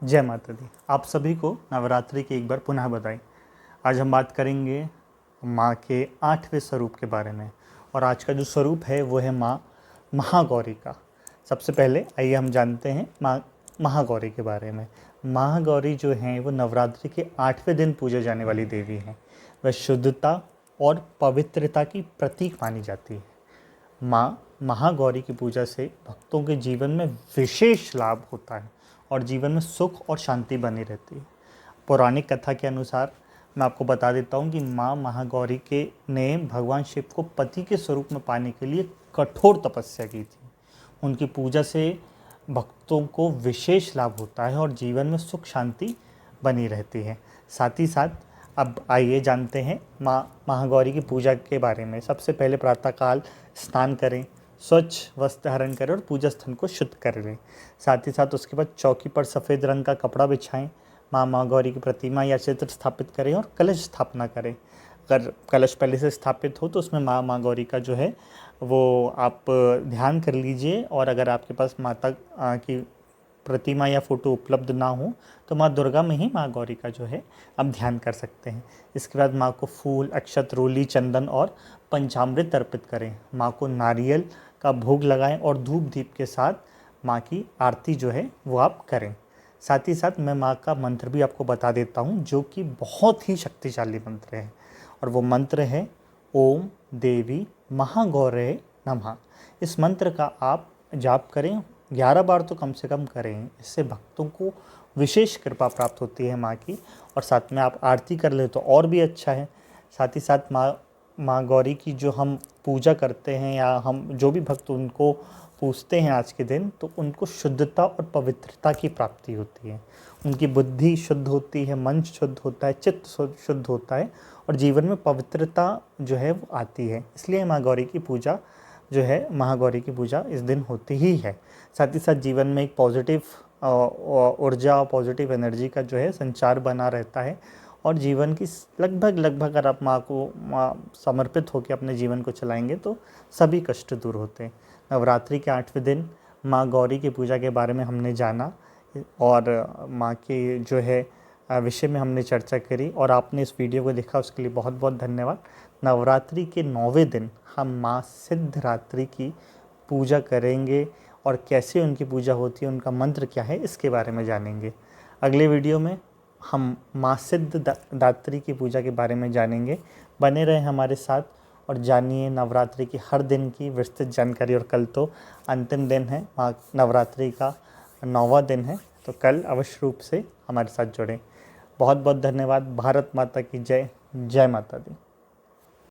जय माता दी। आप सभी को नवरात्रि की एक बार पुनः बधाई। आज हम बात करेंगे माँ के 8वें स्वरूप के बारे में, और आज का जो स्वरूप है वो है माँ महागौरी का। सबसे पहले आइए हम जानते हैं माँ महागौरी के बारे में। महागौरी जो हैं वो नवरात्रि के 8वें दिन पूजे जाने वाली देवी हैं। वह शुद्धता और पवित्रता की प्रतीक मानी जाती है। माँ महागौरी की पूजा से भक्तों के जीवन में विशेष लाभ होता है और जीवन में सुख और शांति बनी रहती है। पौराणिक कथा के अनुसार मैं आपको बता देता हूँ कि माँ महागौरी के ने भगवान शिव को पति के स्वरूप में पाने के लिए कठोर तपस्या की थी। उनकी पूजा से भक्तों को विशेष लाभ होता है और जीवन में सुख शांति बनी रहती है। साथ ही साथ अब आइए जानते हैं माँ महागौरी की पूजा के बारे में। सबसे पहले प्रातःकाल स्नान करें, स्वच्छ वस्त्र धारण करें और पूजा स्थल को शुद्ध कर लें। साथ ही साथ उसके बाद चौकी पर सफ़ेद रंग का कपड़ा बिछाएं, माँ महागौरी की प्रतिमा या चित्र स्थापित करें और कलश स्थापना करें। अगर कलश पहले से स्थापित हो तो उसमें माँ महागौरी का जो है वो आप ध्यान कर लीजिए, और अगर आपके पास माता की प्रतिमा या फ़ोटो उपलब्ध ना हो तो माँ दुर्गा में ही माँ गौरी का जो है आप ध्यान कर सकते हैं। इसके बाद माँ को फूल, अक्षत, रोली, चंदन और पंचामृत अर्पित करें। माँ को नारियल का भोग लगाएं और धूप दीप के साथ माँ की आरती जो है वो आप करें। साथ ही साथ मैं माँ का मंत्र भी आपको बता देता हूँ, जो कि बहुत ही शक्तिशाली मंत्र है, और वो मंत्र है ओम देवी महागौरे नमः। इस मंत्र का आप जाप करें, 11 बार तो कम से कम करें। इससे भक्तों को विशेष कृपा प्राप्त होती है माँ की, और साथ में आप आरती कर ले तो और भी अच्छा है। साथ ही साथ माँ गौरी की जो हम पूजा करते हैं या हम जो भी भक्त उनको पूजते हैं आज के दिन, तो उनको शुद्धता और पवित्रता की प्राप्ति होती है। उनकी बुद्धि शुद्ध होती है, मन शुद्ध होता है, चित्त शुद्ध होता है और जीवन में पवित्रता जो है वो आती है। इसलिए माँ गौरी की पूजा जो है, महागौरी की पूजा इस दिन होती ही है। साथ ही साथ जीवन में एक पॉजिटिव ऊर्जा और पॉजिटिव एनर्जी का जो है संचार बना रहता है, और जीवन की लगभग अगर आप माँ समर्पित होकर अपने जीवन को चलाएंगे तो सभी कष्ट दूर होते हैं। नवरात्रि के 8वें दिन माँ गौरी की पूजा के बारे में हमने जाना, और माँ के जो है विषय में हमने चर्चा करी, और आपने इस वीडियो को देखा उसके लिए बहुत बहुत धन्यवाद। नवरात्रि के 9वें दिन हम माँ सिद्धरात्रि की पूजा करेंगे, और कैसे उनकी पूजा होती है, उनका मंत्र क्या है, इसके बारे में जानेंगे। अगले वीडियो में हम माँ सिद्धदात्री की पूजा के बारे में जानेंगे। बने रहें हमारे साथ और जानिए नवरात्रि की हर दिन की विस्तृत जानकारी। और कल तो अंतिम दिन है, माँ नवरात्रि का 9वां दिन है, तो कल अवश्य रूप से हमारे साथ जुड़ें। बहुत बहुत धन्यवाद। भारत माता की जय। जय माता दी।